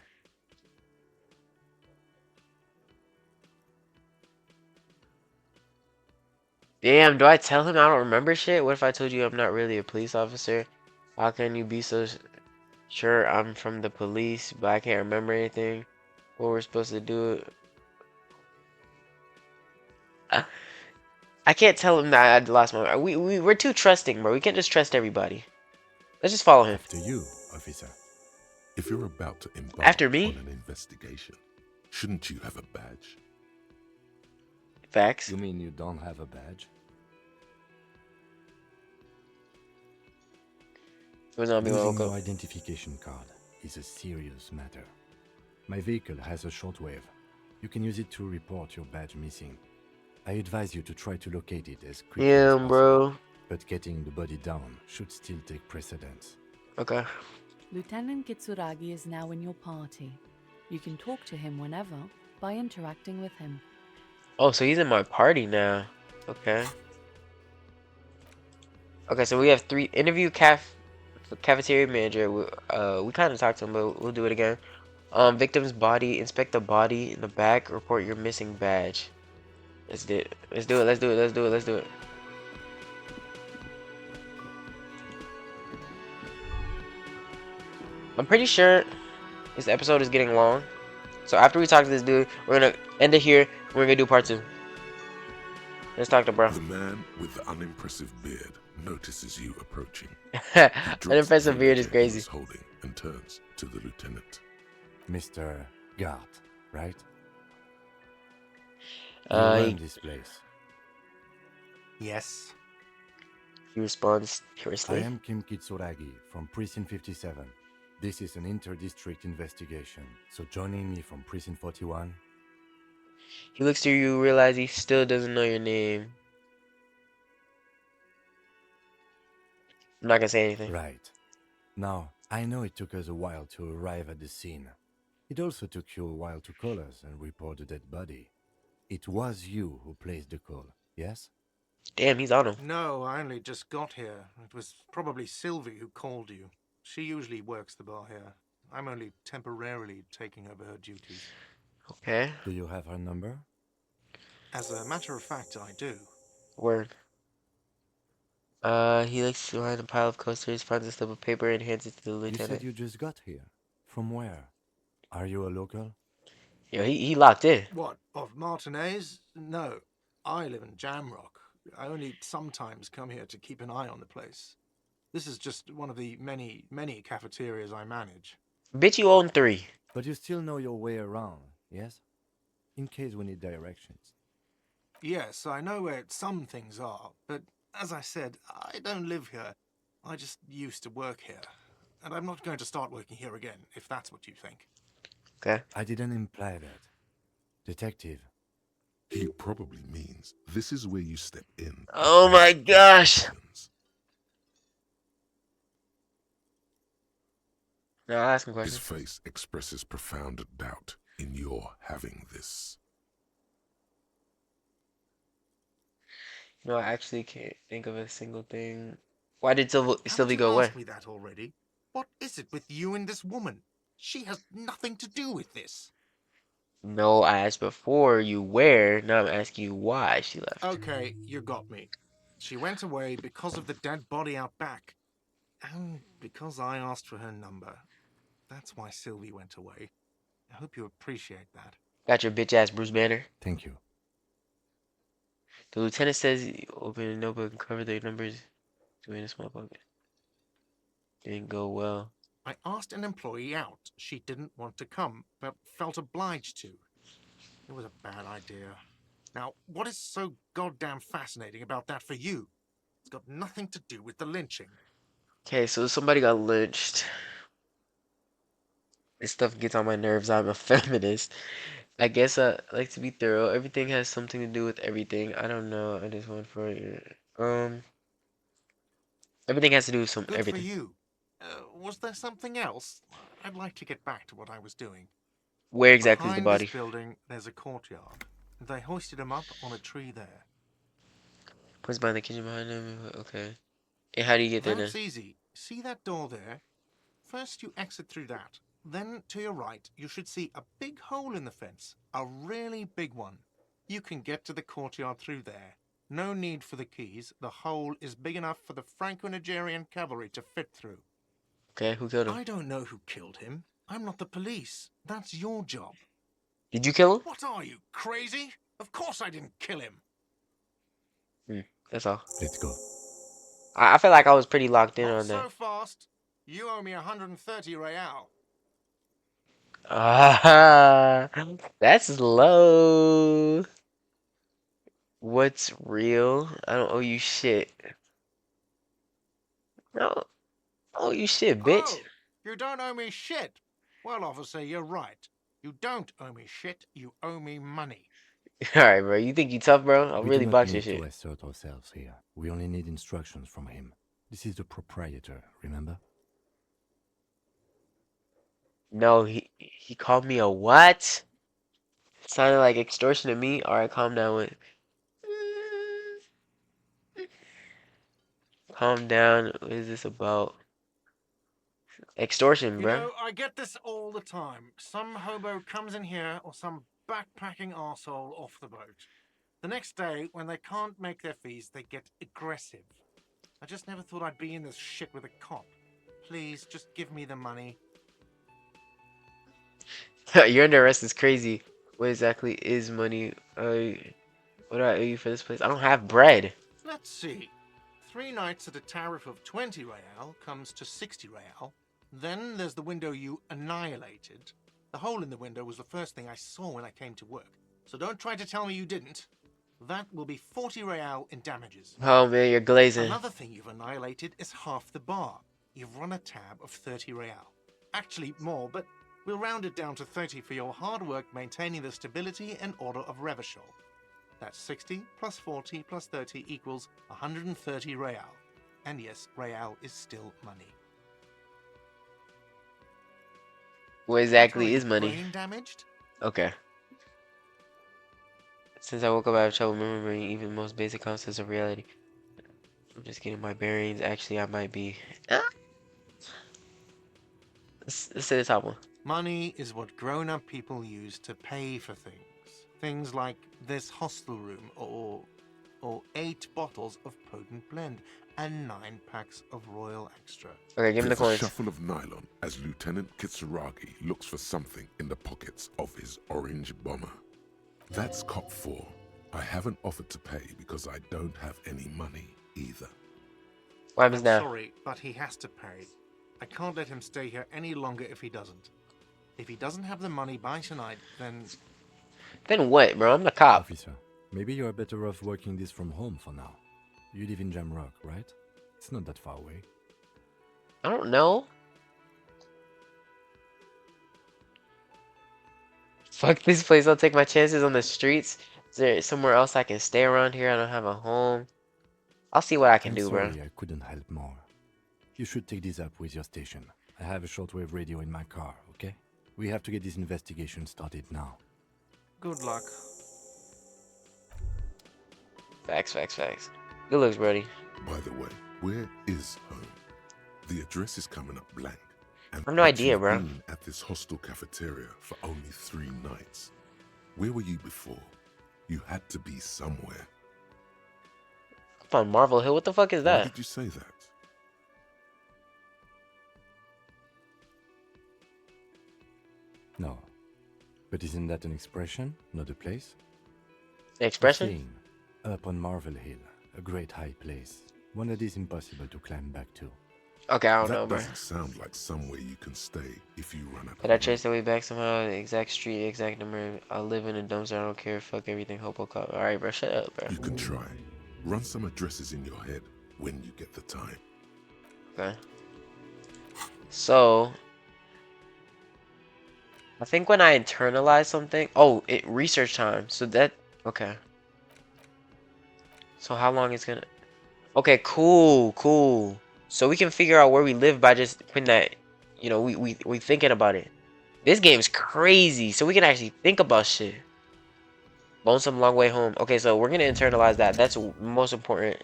Damn. Do I tell him I don't remember shit? What if I told you I'm not really a police officer? How can you be so sure I'm from the police, but I can't remember anything? What we're supposed to do? I can't tell him that I lost my. We're too trusting, bro. We can't just trust everybody. Let's just follow him. After you, officer. If you're about to embark After me? on an investigation, shouldn't you have a badge? Facts. You mean you don't have a badge? What's on me, Losing Marco? your identification card is a serious matter. My vehicle has a shortwave. You can use it to report your badge missing. I advise you to try to locate it as quickly as Yeah, possible. bro. But getting the body down should still take precedence. Okay. Lieutenant Kitsuragi is now in your party. You can talk to him whenever by interacting with him. Oh, so he's in my party now. Okay. Okay, so we have 3 interview cafeteria manager. We kind of talked to him, but we'll do it again. Victim's body. Inspect the body in the back. Report your missing badge. Let's do it. Let's do it. Let's do it. Let's do it. Let's do it. I'm pretty sure this episode is getting long. So after we talk to this dude, we're gonna end it here. We're gonna do part 2. Let's talk to bro. The man with the unimpressive beard notices you approaching. He drops the Unimpressive beard is pager he crazy. was holding and turns to the lieutenant. Mr. Gart, right? You Uh, run he, this place. Yes. he responds I tersely. am Kim Kitsuragi from Precinct 57. This is an inter-district investigation, so joining me from Precinct 41. He looks to you, realize he still doesn't know your name. I'm not gonna say anything. Right. Now, I know it took us a while to arrive at the scene. It also took you a while to call us and report the dead body. It was you who placed the call, yes? Damn, he's on him. No, I only just got here. It was probably Sylvie who called you. She usually works the bar here. I'm only temporarily taking over her duties. Okay. Do you have her number? As a matter of fact, I do. Word. He looks behind a pile of coasters, finds a slip of paper, and hands it to the You lieutenant. said you just got here. From where? Are you a local? Yo, he locked in. What, of Martinez? No, I live in Jamrock. I only sometimes come here to keep an eye on the place. This is just one of the many, many cafeterias I manage. Bitch, you own 3. But you still know your way around, yes? In case we need directions. Yes, I know where some things are, but as I said, I don't live here. I just used to work here. And I'm not going to start working here again, if that's what you think. Okay. I didn't imply that. Detective, He probably means this is where you step in. Oh my gosh. No, I'll ask him His questions. face expresses profound doubt in your having this. No, I actually can't think of a single thing. Why did Sylvie Haven't you go away? asked me that already? What is it with you and this woman? She has nothing to do with this. No, I asked before you where. Now I'm asking you why she left. Okay, you got me. She went away because of the dead body out back. And because I asked for her number. That's why Sylvie went away. I hope you appreciate that. Got your bitch ass Bruce Banner. Thank you. The lieutenant says open a notebook and cover the numbers in a small pocket. Didn't go well. I asked an employee out. She didn't want to come, but felt obliged to. It was a bad idea. Now, what is so goddamn fascinating about that for you? It's got nothing to do with the lynching. Okay, so somebody got lynched. This stuff gets on my nerves. I'm a feminist. I guess I like to be thorough. Everything has something to do with everything. I don't know. I just want for it. Everything has to do with some Good for everything. you. Was there something else? I'd like to get back to what I was doing. Where exactly is the Behind this body? building, there's a courtyard. They hoisted him up on a tree there. What's behind the kitchen behind him? Okay. And how do you get there then? That's easy. See that door there? First you exit through that. Then to your right, you should see a big hole in the fence. A really big one. You can get to the courtyard through there. No need for the keys. The hole is big enough for the Franco-Nigerian cavalry to fit through. Okay, who killed him? I don't know who killed him. I'm not the police. That's your job. Did you kill him? What are you, crazy? Of course I didn't kill him. That's all. Let's go. I feel like I was pretty locked in Not on that. so fast. You owe me 130 real. Ah, that's low. What's real? I don't owe you shit. No, I owe you shit, bitch. Oh, you don't owe me shit. Well, officer, you're right. You don't owe me shit. You owe me money. Alright, bro. You think you tough, bro? I'll We really do not box your need shit. to assert ourselves here. We only need instructions from him. This is the proprietor, remember? No, he called me a what? Sounded like extortion to me. Alright, calm down with. Calm down. What is this about? Extortion, You bro. know, I get this all the time. Some hobo comes in here or some backpacking arsehole off the boat. The next day, when they can't make their fees, they get aggressive. I just never thought I'd be in this shit with a cop. Please, just give me the money. You're under arrest is crazy. What exactly is money? What do I owe you for this place? I don't have bread. Let's see. 3 nights at a tariff of 20 real comes to 60 real. Then there's the window you annihilated. The hole in the window was the first thing I saw when I came to work. So don't try to tell me you didn't. That will be 40 real in damages. Oh man, you're glazing. Another thing you've annihilated is half the bar. You've run a tab of 30 real. Actually more, but we'll round it down to 30 for your hard work maintaining the stability and order of Revachol. That's 60 plus 40 plus 30 equals 130 real. And yes, real is still money. What exactly Are is you money? brain damaged? Okay. Since I woke up, I have trouble remembering even the most basic concepts of reality. I'm just getting my bearings. Actually, I might be. Let's say the top one. Money is what grown-up people use to pay for things. Things like this hostel room or 8 bottles of potent blend and 9 packs of Royal Extra. Okay, give him the There's a coins. shuffle of nylon as Lieutenant Kitsuragi looks for something in the pockets of his orange bomber. That's cop 4. I haven't offered to pay because I don't have any money either. What happens I'm now? sorry, but he has to pay. I can't let him stay here any longer if he doesn't. If he doesn't have the money by tonight, then... Then what, bro? I'm the cop. Officer, maybe you are better off working this from home for now. You live in Jamrock, right? It's not that far away. I don't know. Fuck this place. I'll take my chances on the streets. Is there somewhere else I can stay around here? I don't have a home. I'll see what I can I'm do, bro. sorry I couldn't help more. You should take this up with your station. I have a shortwave radio in my car, okay? We have to get this investigation started now. Good luck. Facts, facts, facts. Good looks, Brody. By the way, where is home? The address is coming up blank. And I have no idea, you've bro. been at this hostel cafeteria for only 3 nights. Where were you before? You had to be somewhere. Up on Marvel Hill. What the fuck is Why that? did you say that? No, But isn't that an expression, not a place? The A expression? saying, up on Marvel Hill, a great high place, one that is impossible to climb back to. Okay, I don't know, That bro. doesn't sound like somewhere you can stay if you run out Could I of trace the money. way back somehow? The exact street, the exact number. I'll live in a dumpster. I don't care. Fuck everything. Hobo cop. Alright, bro. Shut up, bro. You can try. Run some addresses in your head when you get the time. Okay. So, I think when I internalize something. Oh, research time. So that. Okay. So how long is gonna. Okay, cool, cool. So we can figure out where we live by just putting that. You know, we thinking about it. This game's crazy. So we can actually think about shit. Lonesome long way home. Okay, so we're gonna internalize that. That's most important.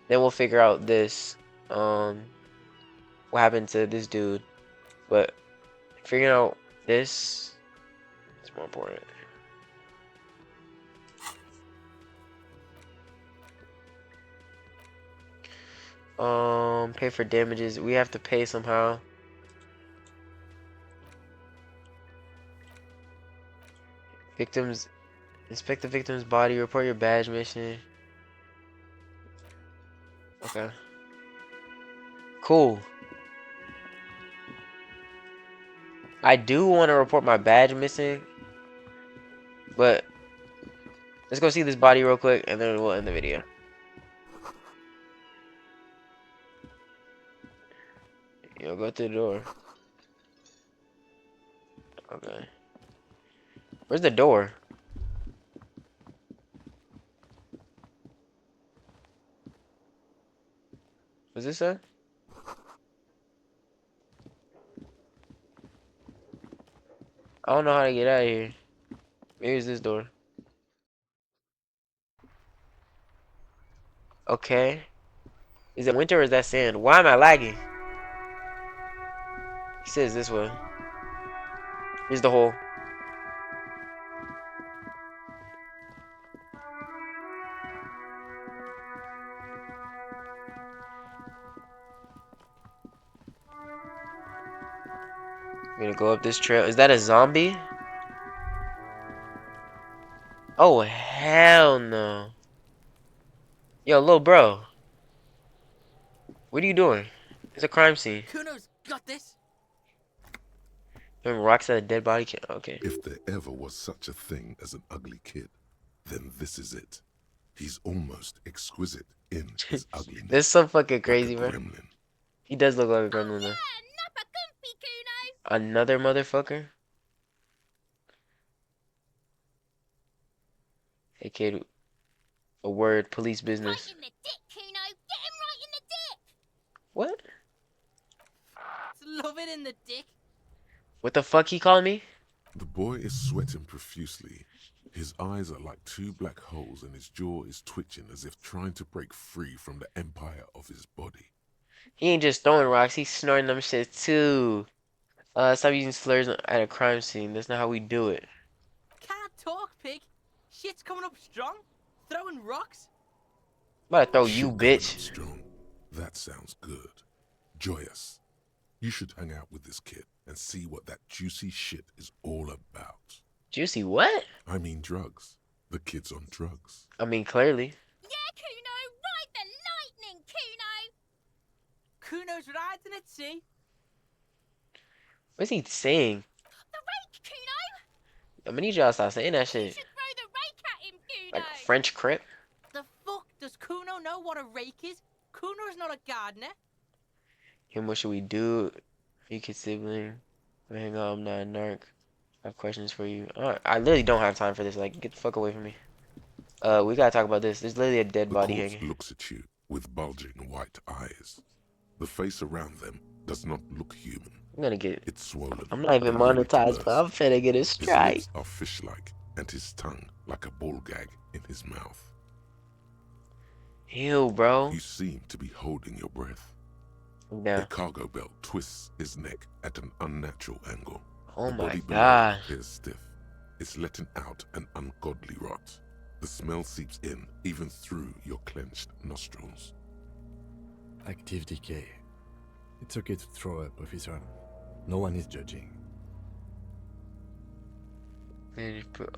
Then we'll figure out this. What happened to this dude? But figuring out this is more important. Pay for damages. We have to pay somehow. Victims. Inspect the victim's body. Report your badge mission. Okay. Cool. I do want to report my badge missing, but let's go see this body real quick, and then we'll end the video. Go through the door. Okay. Where's the door? What's this say? I don't know how to get out of here. Maybe it's this door. Okay. Is it winter or is that sand? Why am I lagging? He says this way. Here's the hole. I'm gonna go up this trail. Is that a zombie? Oh, hell no. Yo, little bro. What are you doing? It's a crime scene. Kuno's got this. Throwing rocks at a dead body. Okay. If there ever was such a thing as an ugly kid, then this is it. He's almost exquisite in his ugliness. This is so fucking like crazy, a bro. gremlin. He does look like a gremlin, though. Another motherfucker? Hey, kid. A word. Police business. Right in the dick, Kuno. Get him right in the dick. What? Love it in the dick. What the fuck he called me? The boy is sweating profusely. His eyes are like two black holes and his jaw is twitching as if trying to break free from the empire of his body. He ain't just throwing rocks. He's snorting them shit, too. Stop using slurs at a crime scene. That's not how we do it. Can't talk, pig. Shit's coming up strong. Throwing rocks. I'm about to throw Shit you, coming up bitch. strong. That sounds good. Joyous. You should hang out with this kid and see what that juicy shit is all about. Juicy what? I mean drugs. The kid's on drugs. I mean, clearly. Yeah, Kuno. Ride the lightning, Kuno. Kuno's riding at sea. What's he saying? The rake, Kuno. I'm gonna need y'all to stop saying that You shit. should throw the rake at him, Kuno. Like French crip. The fuck does Kuno know what a rake is? Kuno's not a gardener. Him, what should we do? Are you kid sibling? Hang on, I'm not a narc. I have questions for you. I literally don't have time for this. Like, get the fuck away from me. We gotta talk about this. There's literally a dead The body corpse hanging. looks at you with bulging white eyes. The face around them does not look human. I'm gonna get. It's swollen. I'm not even and ready to monetized, but I'm burst. finna get a His strike. lips are fish-like, and his tongue like a ball gag in his mouth. Ew, bro. You seem to be holding your breath. Yeah. A cargo belt twists his neck at an unnatural angle. Oh the my body below god. appears stiff. It's letting out an ungodly rot. The smell seeps in, even through your clenched nostrils. Active decay. It's okay to throw up, officer. No one is judging. Then you put,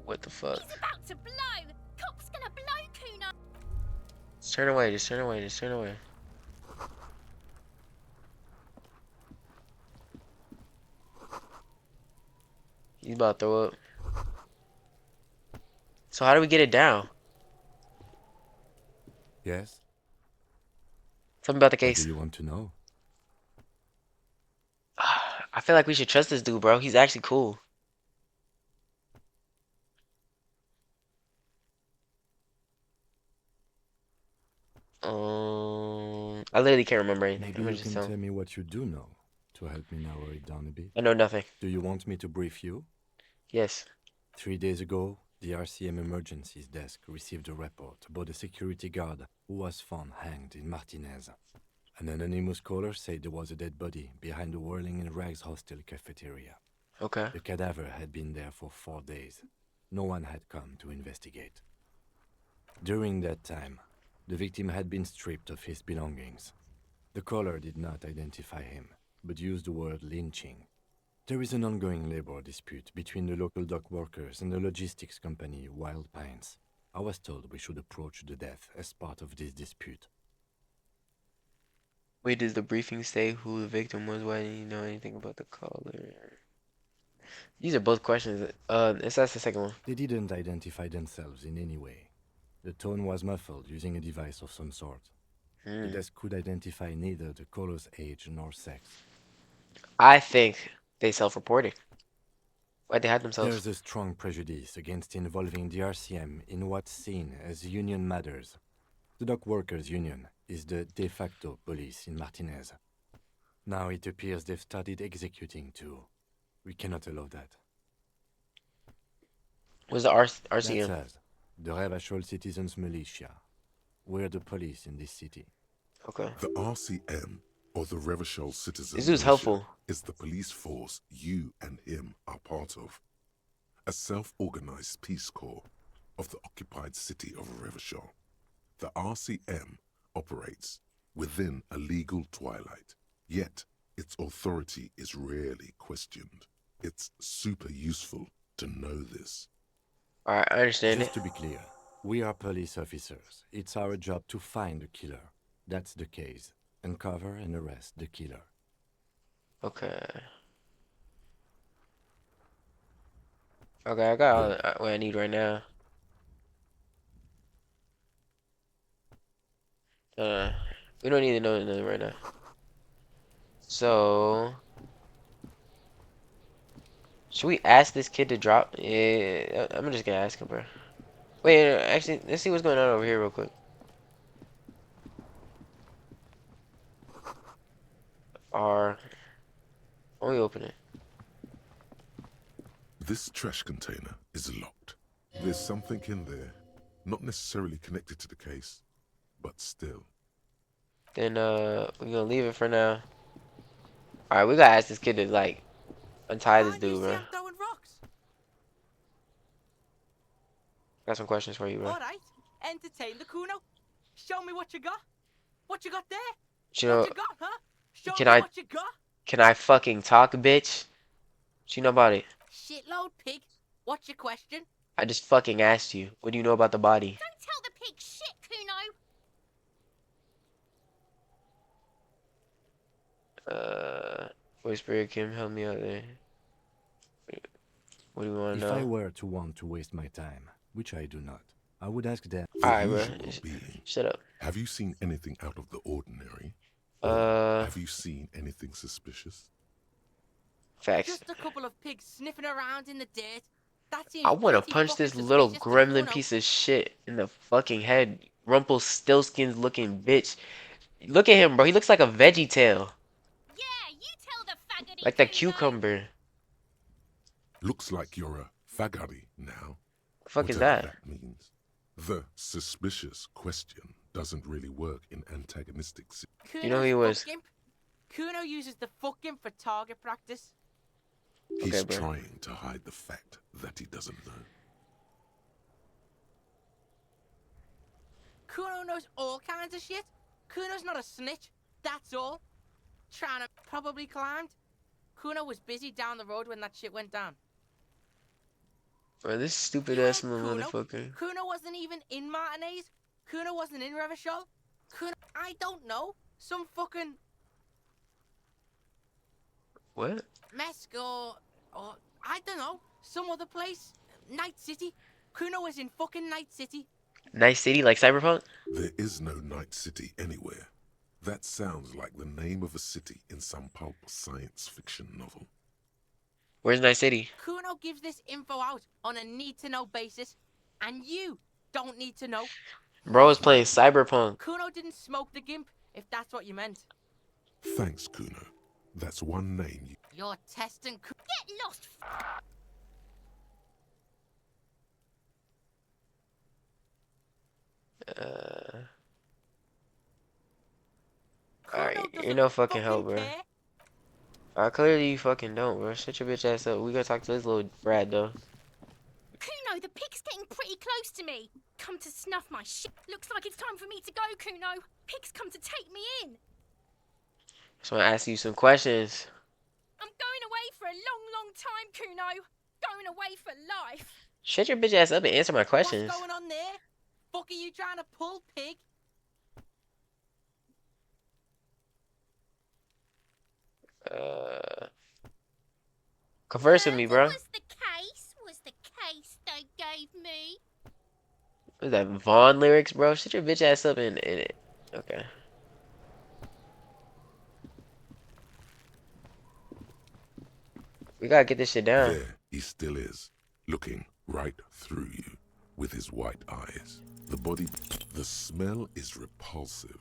what the fuck? He's about to blow. Cop's gonna blow Kuno. Just turn away, just turn away, just turn away. He's about to throw up. So how do we get it down? Yes? Tell me about the What do case. you want to know? I feel like we should trust this dude, bro. He's actually cool. I literally can't remember anything. Maybe I'm gonna you just can tell him. tell me what you do know to help me narrow it down a bit. I know nothing. Do you want me to brief you? Yes. 3 days ago, the RCM Emergencies Desk received a report about a security guard who was found hanged in Martinez. An anonymous caller said there was a dead body behind the Whirling in Rags hostel cafeteria. Okay. The cadaver had been there for 4 days. No one had come to investigate. During that time, the victim had been stripped of his belongings. The caller did not identify him, but used the word lynching. There is an ongoing labor dispute between the local dock workers and the logistics company Wild Pines. I was told we should approach the death as part of this dispute. Wait, does the briefing say who the victim was? Why didn't you know anything about the caller? These are both questions. That's the second one. They didn't identify themselves in any way. The tone was muffled using a device of some sort. The desk could identify neither the caller's age nor sex. I think they self-reported. Why'd they hide themselves? There's a strong prejudice against involving the RCM in what's seen as union matters. The dock workers' union is the de facto police in Martinez. Now it appears they've started executing too. We cannot allow that. What's the That's RCM? us, the Revachol Citizens Militia. We're the police in this city. Okay. The RCM, or the Revachol Citizens This dude's Militia, helpful. is the police force you and him are part of. A self-organized peace corps of the occupied city of Revachol. The RCM operates within a legal twilight, yet its authority is rarely questioned. It's super useful to know this. Alright, I understand Just it. to be clear, we are police officers. It's our job to find the killer. That's the case. Uncover and arrest the killer. Okay. Okay, I got all what I need right now. We don't need to know nothing right now. So, should we ask this kid to drop? Yeah, I'm just gonna ask him, bro. Wait, actually, let's see what's going on over here real quick. Why don't we open it? This trash container is locked. There's something in there, not necessarily connected to the case, but still. Then, we're gonna leave it for now. Alright, we gotta ask this kid to, like, untie this dude, bro. Throwing rocks. Got some questions for you, bro. All right, entertain the Kuno. Show me what you got. What you got there? You know, What you got, huh? Show can me I- what you got. can I fucking talk, bitch? What you know about it? Shitload pig. What's your question? I just fucking asked you. What do you know about the body? Don't tell the pig shit, Kuno. Voice Spirit Kim, help me out there. What do we want to If I know? were to want to waste my time, which I do not, I would ask them. The Alright, bro. usual being, Shut up. have you seen anything out of the ordinary? Or have you seen anything suspicious? Facts. Just a couple of pigs sniffing around in the dirt. That seems I want to pretty punch fucking this little suspicious to gremlin Kuno. piece of shit in the fucking head. Rumpelstiltskin's looking bitch. Look at him, bro. He looks like a veggie tail. Yeah, you tell the faggoty Like the Kuno. cucumber. Looks like you're a faggoty now. The fuck is whatever that? means. The suspicious question doesn't really work in antagonistic You know who he was? Fuck imp. Kuno uses the fuck imp for target practice. He's Okay, bro. trying to hide the fact that he doesn't know. Kuno knows all kinds of shit. Kuno's not a snitch. That's all. Trying to probably climbed. Kuno was busy down the road when that shit went down. Bro, this stupid You ass heard Kuno? motherfucker. Kuno wasn't even in Martinez. Kuno wasn't in Revachol. Kuno, I don't know. Some fucking What? Mesk or I don't know. Some other place. Night City. Kuno was in fucking Night City. Nice city like Cyberpunk? There is no Night City anywhere. That sounds like the name of a city in some pulp science fiction novel. Where's Nice City? Kuno gives this info out on a need-to-know basis, and you don't need to know. Bro is playing Cyberpunk. Kuno didn't smoke the gimp, if that's what you meant. Thanks, Kuno. That's one name you... You're testing Get lost, Alright, you're no fucking help, bro. Clearly you fucking don't, bro. Shut your bitch ass up. We gotta talk to this little brat, though. Kuno, the pig's getting pretty close to me. Come to snuff my shit. Looks like it's time for me to go, Kuno. Pig's come to take me in. So I ask you some questions. I'm going away for a long, long time, Kuno. Going away for life. Shut your bitch ass up and answer my questions. What's going on there? Fuck are you trying to pull, pig? Converse with me, bro. What was the case? Was the case they gave me? What is that, Vaughn lyrics, bro? Shut your bitch ass up and okay. We gotta get this shit down. There he still is, looking right through you with his white eyes. The body, the smell is repulsive.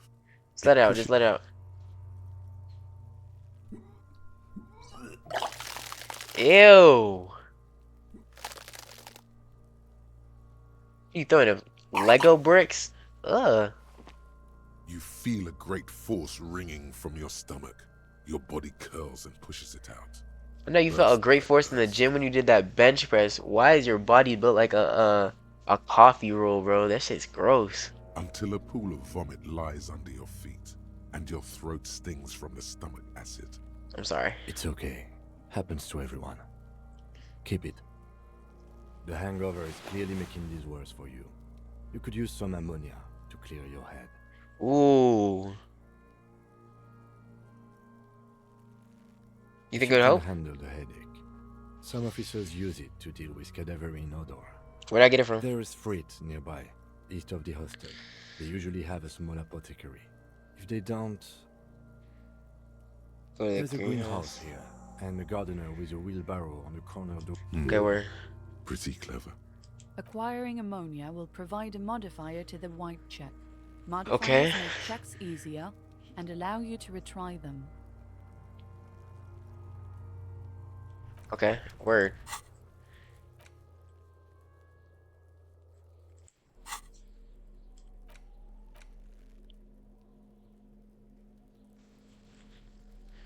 Just let it out, just let it out. Ew. You throwing them Lego bricks? Ugh. You feel a great force ringing from your stomach. Your body curls and pushes it out. I know you felt a great force in the gym when you did that bench press. Why is your body built like a coffee roll, bro? That shit's gross. Until a pool of vomit lies under your feet and your throat stings from the stomach acid. I'm sorry. It's okay. Happens to everyone. Keep it. The hangover is clearly making this worse for you. You could use some ammonia to clear your head. Ooh. You think it would help? Handle the headache. Some officers use it to deal with cadaverine odor. Where'd I get it from? There is freight nearby, east of the hostel. They usually have a small apothecary. If they don't, there's a greenhouse here, and a gardener with a wheelbarrow on the corner of the... Okay, where? Pretty clever. Acquiring ammonia will provide a modifier to the white check. Modifiers Okay. make checks easier and allow you to retry them. Okay, word.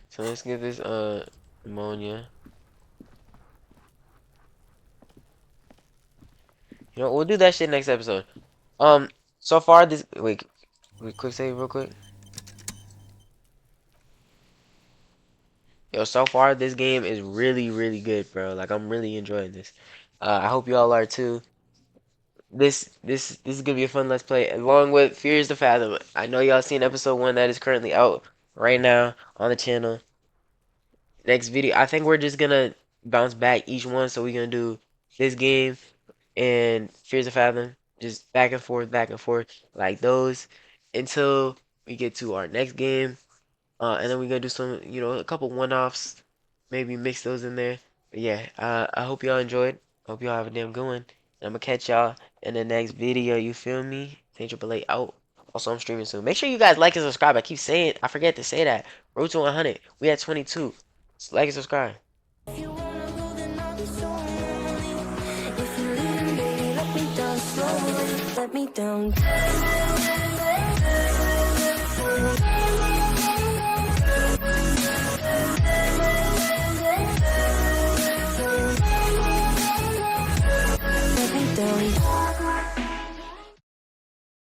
So let's get this ammonia. You know, we'll do that shit next episode. So far this wait, quick save real quick. Yo, so far this game is really, really good, bro. Like I'm really enjoying this. I hope y'all are too. This is gonna be a fun let's play along with Fears to Fathom. I know y'all seen episode 1 that is currently out right now on the channel. Next video, I think we're just gonna bounce back each one, so we're gonna do this game and Fears to Fathom, just back and forth like those until we get to our next game. And then we're gonna do some, you know, a couple one-offs, maybe mix those in there. But yeah, I hope y'all enjoyed. Hope y'all have a damn good one. And I'm gonna catch y'all in the next video. You feel me? Triple out. Also, I'm streaming soon. Make sure you guys like and subscribe. I keep saying, I forget to say that. Road to 100. We at 22. So like and subscribe. If you wanna go, then I'll be so lonely. If you're leaving, baby, let me down slowly. Let me down.